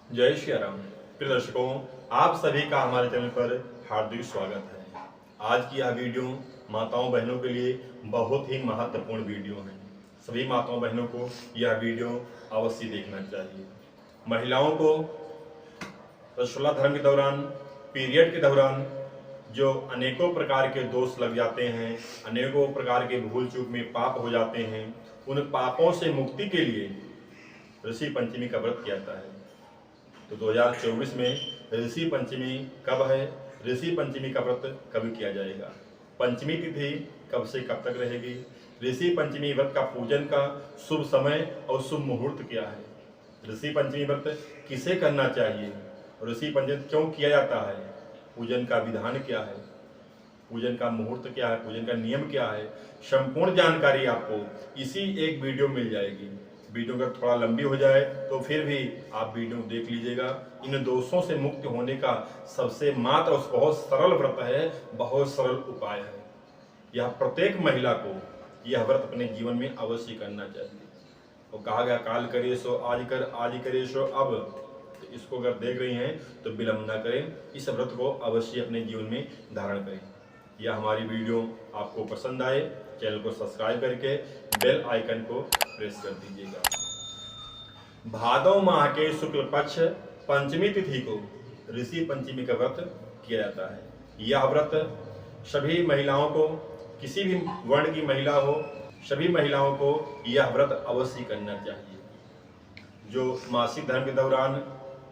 जय श्री राम। प्रिय दर्शकों, आप सभी का हमारे चैनल पर हार्दिक स्वागत है। आज की यह वीडियो माताओं बहनों के लिए बहुत ही महत्वपूर्ण वीडियो है। सभी माताओं बहनों को यह वीडियो अवश्य देखना चाहिए। महिलाओं को रसोल्ला धर्म के दौरान, पीरियड के दौरान जो अनेकों प्रकार के दोष लग जाते हैं, अनेकों प्रकार के भूल चूक में पाप हो जाते हैं, उन पापों से मुक्ति के लिए ऋषि पंचमी का व्रत किया जाता है। तो 2024 में ऋषि पंचमी कब है, ऋषि पंचमी का व्रत कब किया जाएगा, पंचमी तिथि कब से कब तक रहेगी, ऋषि पंचमी व्रत का पूजन का शुभ समय और शुभ मुहूर्त क्या है, ऋषि पंचमी व्रत किसे करना चाहिए, ऋषि पंचमी क्यों किया जाता है, पूजन का विधान क्या है, पूजन का मुहूर्त क्या है, पूजन का नियम क्या है, संपूर्ण जानकारी आपको इसी एक वीडियो मिल जाएगी। वीडियो अगर थोड़ा लंबी हो जाए तो फिर भी आप वीडियो देख लीजिएगा। इन दोषों से मुक्त होने का सबसे मात्र और बहुत सरल व्रत है, बहुत सरल उपाय है। यह प्रत्येक महिला को यह व्रत अपने जीवन में अवश्य करना चाहिए। और कहा गया काल करे सो आज कर, आज करे सो अब। तो इसको अगर देख रही हैं तो विलंब न करें, इस व्रत को अवश्य अपने जीवन में धारण करें। यह हमारी वीडियो आपको पसंद आए, चैनल को सब्सक्राइब करके बेल आइकन को प्रेस कर दीजिएगा। भादव माह के शुक्ल पक्ष पंचमी तिथि को ऋषि पंचमी का व्रत किया जाता है। यह व्रत सभी महिलाओं को, किसी भी वर्ण की महिला हो, सभी महिलाओं को यह व्रत अवश्य करना चाहिए। जो मासिक धर्म के दौरान,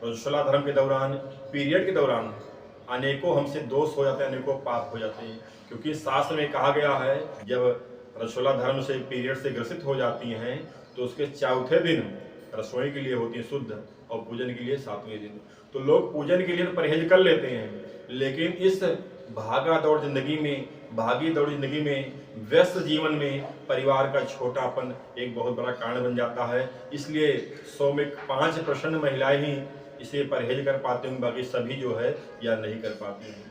रसोल्ला धर्म के दौरान, पीरियड के दौरान अनेकों हमसे दोष हो जाते हैं, अनेकों पाप हो जाते हैं। क्योंकि शास्त्र में कहा गया है जब रसोल्ला धर्म से, पीरियड से ग्रसित हो जाती हैं तो उसके चौथे दिन रसोई के लिए होती है शुद्ध और पूजन के लिए 7वें दिन। तो लोग पूजन के लिए तो परहेज कर लेते हैं, लेकिन इस भागा दौड़ जिंदगी में, भागी दौड़ जिंदगी में, व्यस्त जीवन में परिवार का छोटापन एक बहुत बड़ा कारण बन जाता है। इसलिए 100 में 5% महिलाएं ही इसे परहेज कर पाती हैं, बाकी सभी जो है या नहीं कर पाती हैं।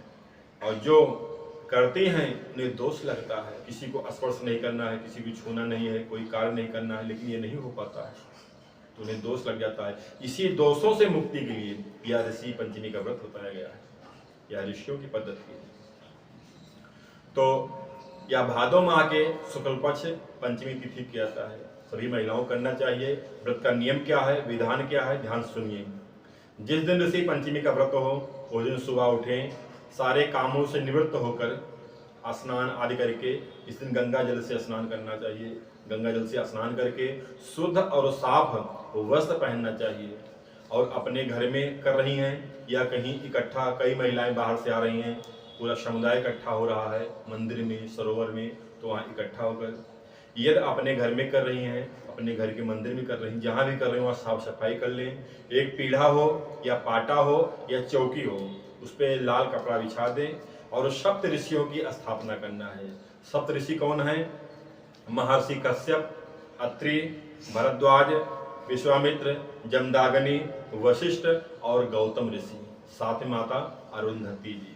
और जो करती हैं उन्हें दोष लगता है, किसी को स्पर्श नहीं करना है, किसी को छूना नहीं है, कोई कार्य नहीं करना है, लेकिन ये नहीं हो पाता है तो उन्हें दोष लग जाता है। इसी दोषों से मुक्ति के लिए यह ऋषि पंचमी का व्रत बताया गया है, यह ऋषियों की पद्धति है। तो यह भादव माह के शुक्ल पक्ष पंचमी तिथि किया जाता है, सभी महिलाओं को करना चाहिए। व्रत का नियम क्या है, विधान क्या है, ध्यान सुनिए। जिस दिन ऋषि पंचमी का व्रत हो उस दिन सुबह उठें, सारे कामों से निवृत्त होकर स्नान आदि करके, इस दिन गंगा जल से स्नान करना चाहिए। गंगा जल से स्नान करके शुद्ध और साफ वस्त्र पहनना चाहिए। और अपने घर में कर रही हैं या कहीं इकट्ठा, कई महिलाएं बाहर से आ रही हैं, पूरा समुदाय इकट्ठा हो रहा है मंदिर में, सरोवर में, तो वहाँ इकट्ठा होकर यदि अपने घर में कर रही हैं, अपने घर के मंदिर में कर रही हैं, जहाँ भी कर रही हैं वहाँ साफ सफाई कर लें। एक पीढ़ा हो या पाटा हो या चौकी हो, उस पर लाल कपड़ा बिछा दें और सप्त ऋषियों की स्थापना करना है। सप्त ऋषि कौन है? महर्षि कश्यप, अत्रि, भरद्वाज, विश्वामित्र, जमदाग्नि, वशिष्ठ और गौतम ऋषि, साथ में माता अरुंधति जी।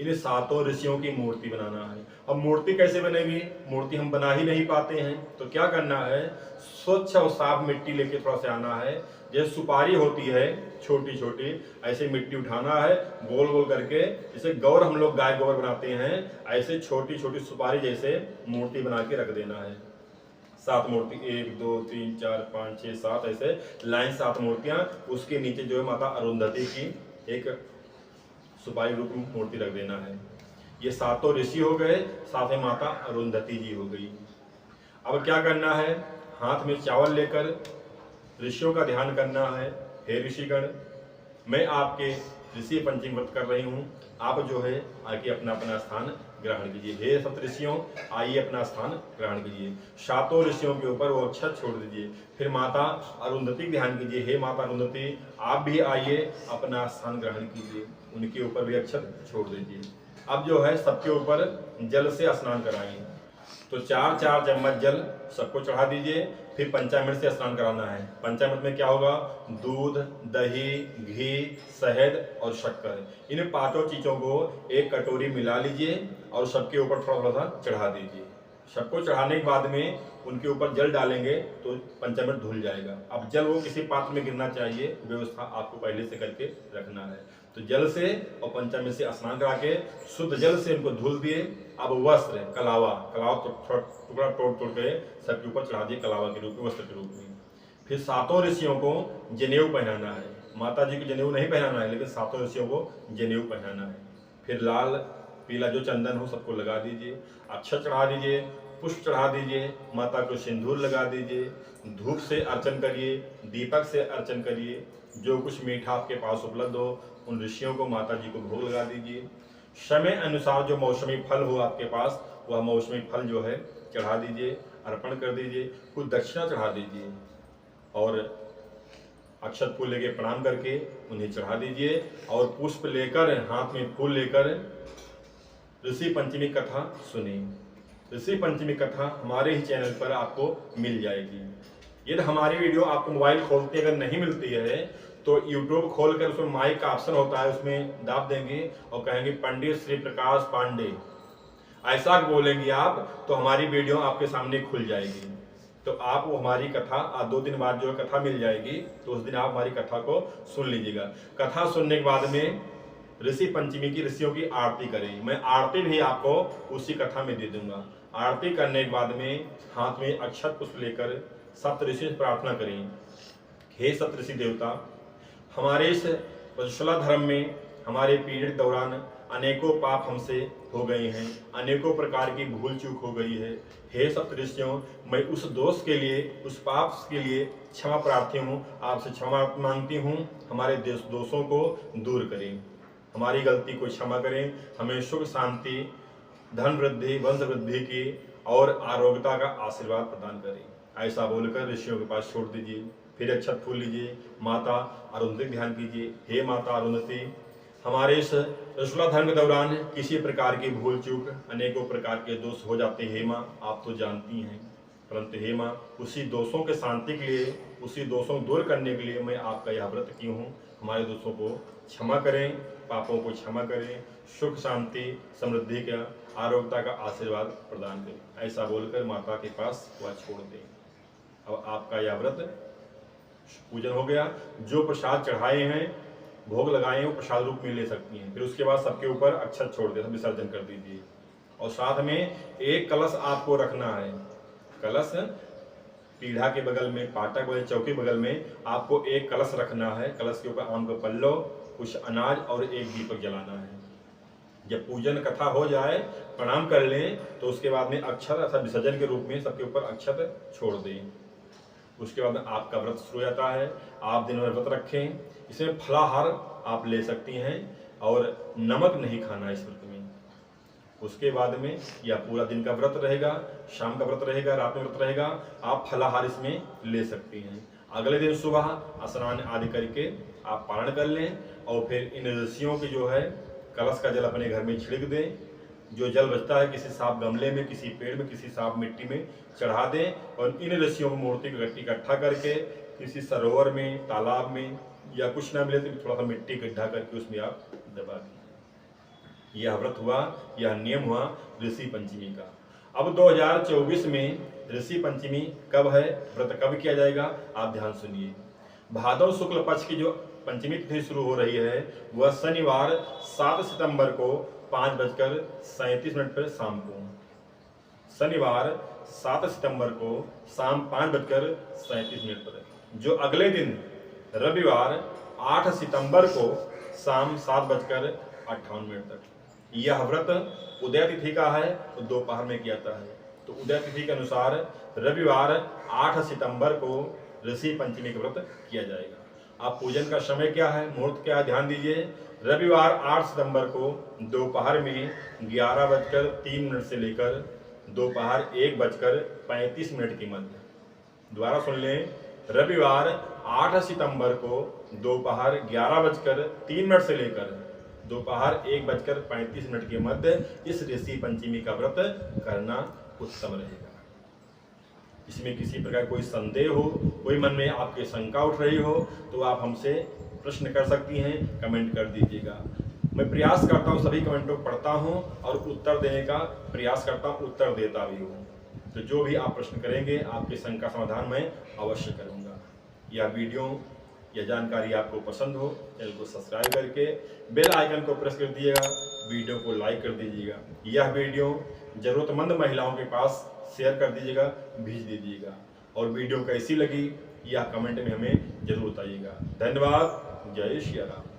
इन 7 ऋषियों की मूर्ति बनाना है। अब मूर्ति कैसे बनेगी? मूर्ति हम बना ही नहीं पाते हैं, तो क्या करना है, स्वच्छ और साफ मिट्टी लेके थोड़ा सा आना है। जैसे सुपारी होती है छोटी छोटी, ऐसे मिट्टी उठाना है गोल गोल करके, जैसे गौर हम लोग गाय गोबर बनाते हैं, ऐसे छोटी छोटी सुपारी जैसे मूर्ति बना के रख देना है। 7 मूर्ति, 1 2 3 4 5 6 7, ऐसे लाइन 7 मूर्तियां। उसके नीचे जो है माता अरुंधति की एक सुपारी रूप में मूर्ति रख देना है। ये 7 ऋषि हो गए, साथ में माता अरुंधति जी हो गई। अब क्या करना है, हाथ में चावल लेकर ऋषियों का ध्यान करना है। हे ऋषिगण, मैं आपके ऋषि पंचमी व्रत कर रही हूँ, आप जो है आके अपना अपना स्थान ग्रहण कीजिए। हे सप्त ऋषियों, आइए अपना स्थान ग्रहण कीजिए। 7 ऋषियों के ऊपर वो अक्षत छोड़ दीजिए। फिर माता अरुंधति ध्यान कीजिए। हे माता अरुंधति, आप भी आइए अपना स्थान ग्रहण कीजिए, उनके ऊपर भी अक्षत छोड़ दीजिए। अब जो है सबके ऊपर जल से स्नान कराइए। तो 4-4 चम्मच जल सबको चढ़ा दीजिए। फिर पंचामृत से स्नान कराना है। पंचामृत में क्या होगा, दूध, दही, घी, शहद और शक्कर, इन 5 चीजों को एक कटोरी मिला लीजिए और सबके ऊपर थोड़ा थोड़ा सा चढ़ा दीजिए। सबको चढ़ाने के बाद में उनके ऊपर जल डालेंगे तो पंचामृत धुल जाएगा। अब जल वो किसी पात्र में गिरना चाहिए, व्यवस्था आपको पहले से करके रखना है। तो जल से और पंचामृत से स्नान करा के शुद्ध जल से उनको धुल दिए। अब वस्त्र कलावा टुकड़ा तोड़ के सबके ऊपर चढ़ा दिए कलावा के रूप में, वस्त्र के रूप में। फिर 7 ऋषियों को जनेऊ पहनाना है। माता जी को जनेऊ नहीं पहनाना है, लेकिन 7 ऋषियों को जनेऊ पहनाना है। फिर लाल पीला जो चंदन हो सबको लगा दीजिए, अक्षत चढ़ा दीजिए, पुष्प चढ़ा दीजिए, माता को सिंदूर लगा दीजिए, धूप से अर्चन करिए, दीपक से अर्चन करिए। जो कुछ मीठा आपके पास उपलब्ध हो उन ऋषियों को माता जी को भोग लगा दीजिए। समय अनुसार जो मौसमी फल हो आपके पास वह मौसमी फल जो है चढ़ा दीजिए, अर्पण कर दीजिए, कुछ दक्षिणा चढ़ा दीजिए और अक्षत फूल लेके प्रणाम करके उन्हें चढ़ा दीजिए। और पुष्प लेकर हाथ में फूल लेकर ऋषि पंचमी कथा सुनिए। ऋषि पंचमी कथा हमारे ही चैनल पर आपको मिल जाएगी। यदि हमारी वीडियो आपको मोबाइल खोलते अगर नहीं मिलती है तो यूट्यूब खोलकर उसमें माइक का ऑप्शन होता है, उसमें दाब देंगे और कहेंगे पंडित श्री प्रकाश पांडे, ऐसा बोलेंगे आप तो हमारी वीडियो आपके सामने खुल जाएगी। तो आप वो हमारी कथा आज 2 दिन बाद जो कथा मिल जाएगी तो उस दिन आप हमारी कथा को सुन लीजिएगा। कथा सुनने के बाद में ऋषि पंचमी की ऋषियों की आरती करें। मैं आरती भी आपको उसी कथा में दे दूंगा। आरती करने के बाद में हाथ में अक्षत पुष्प लेकर सप्तऋषि से प्रार्थना करें। हे सप्तऋषि देवता, हमारे इस वत्सला धर्म में हमारे पीरियड दौरान अनेकों पाप हमसे हो गए हैं, अनेकों प्रकार की भूल चूक हो गई है। हे सप्तऋषियों, मैं उस दोष के लिए, उस पाप के लिए क्षमा प्रार्थी हूँ, आपसे क्षमा मांगती हूँ। हमारे दोषों को दूर करें, हमारी गलती को क्षमा करें, हमें सुख शांति, धन वृद्धि, वंश वृद्धि की और आरोग्यता का आशीर्वाद प्रदान करें। ऐसा बोलकर ऋषियों के पास छोड़ दीजिए। फिर अक्षत फूल लीजिए, माता अरुंधति ध्यान कीजिए। हे माता अरुंधति, हमारे इस वत्सला धर्म के दौरान किसी प्रकार की भूल चूक, अनेकों प्रकार के दोष हो जाते हैं। हे माँ, आप तो जानती हैं, परंतु हे माँ, उसी दोषों के शांति के लिए, उसी दोषों को दूर करने के लिए मैं आपका यह व्रत की हूँ। हमारे दोषों को क्षमा करें, पापों को क्षमा करें, सुख शांति समृद्धि का, आरोग्यता का आशीर्वाद प्रदान करें। ऐसा बोलकर माता के पास वह छोड़ दें। अब आपका यह व्रत पूजन हो गया। जो प्रसाद चढ़ाए हैं, भोग लगाए हैं, वो प्रसाद रूप में ले सकती हैं। फिर उसके बाद सबके ऊपर अक्षत छोड़ दे, सब विसर्जन कर दीजिए। और साथ में एक कलश आपको रखना है। कलश पीढ़ा के बगल में, पाटक वाले चौकी बगल में आपको एक कलश रखना है। कलश के ऊपर आम का पल्लो, कुछ अनाज और एक दीपक जलाना है। जब पूजन कथा हो जाए, प्रणाम कर लें, तो उसके बाद में अक्षत अर्थात विसर्जन के रूप में सबके ऊपर अक्षत छोड़ दें। उसके बाद आपका व्रत शुरू हो जाता है। आप दिन भर व्रत रखें। इसमें फलाहार आप ले सकती हैं और नमक नहीं खाना इस व्रत में। उसके बाद में यह पूरा दिन का व्रत रहेगा, शाम का व्रत रहेगा, रात में व्रत रहेगा। आप फलाहार इसमें ले सकती हैं। अगले दिन सुबह स्नान आदि करके आप पारण कर लें और फिर इन ऋषियों की जो है कलश का जल अपने घर में छिड़क दें। जो जल बचता है किसी साफ गमले में, किसी पेड़ में, किसी साफ मिट्टी में चढ़ा दें और इन ऋषियों को मूर्ति को इकट्ठा करके किसी सरोवर में, तालाब में या कुछ ना मिले तो थोड़ा सा मिट्टी गड्ढा करके उसमें आप दबा दीजिए। यह व्रत हुआ, यह नियम हुआ ऋषि पंचमी का। अब 2024 में ऋषि पंचमी कब है, व्रत कब किया जाएगा, आप ध्यान सुनिए। भादव शुक्ल पक्ष की जो पंचमी तिथि शुरू हो रही है वह शनिवार 7 सितंबर को 5:37 पर शाम को, शनिवार 7 सितंबर को शाम 5:37 पर। जो अगले दिन रविवार 8 सितंबर को शाम 7:58 तक। यह व्रत उदय तिथि का है तो दोपहर में किया जाता है। तो उदय तिथि के अनुसार रविवार 8 सितंबर को ऋषि पंचमी का व्रत किया जाएगा। आप पूजन का समय क्या है, मुहूर्त क्या है, ध्यान दीजिए। रविवार 8 सितंबर को दोपहर में 11:03 से लेकर दोपहर 1:35 के मध्य। दोबारा सुन लें, रविवार 8 सितंबर को दोपहर 11:03 से लेकर दोपहर 1:35 के मध्य इस ऋषि पंचमी का व्रत करना उत्तम रहेगा। इसमें किसी प्रकार कोई संदेह हो, कोई मन में आपके शंका उठ रही हो तो आप हमसे प्रश्न कर सकती हैं, कमेंट कर दीजिएगा। मैं प्रयास करता हूं, सभी कमेंटों को पढ़ता हूं और उत्तर देने का प्रयास करता हूं, उत्तर देता भी हूं। तो जो भी आप प्रश्न करेंगे आपके शंका समाधान मैं अवश्य करूंगा। यह वीडियो या जानकारी आपको पसंद हो, चैनल को सब्सक्राइब करके बेल आइकन को प्रेस कर दीजिएगा, वीडियो को लाइक कर दीजिएगा। यह वीडियो जरूरतमंद महिलाओं के पास शेयर कर दीजिएगा, भेज दीजिएगा। और वीडियो कैसी लगी यह कमेंट में हमें जरूर बताइएगा। धन्यवाद। जय श्री राम।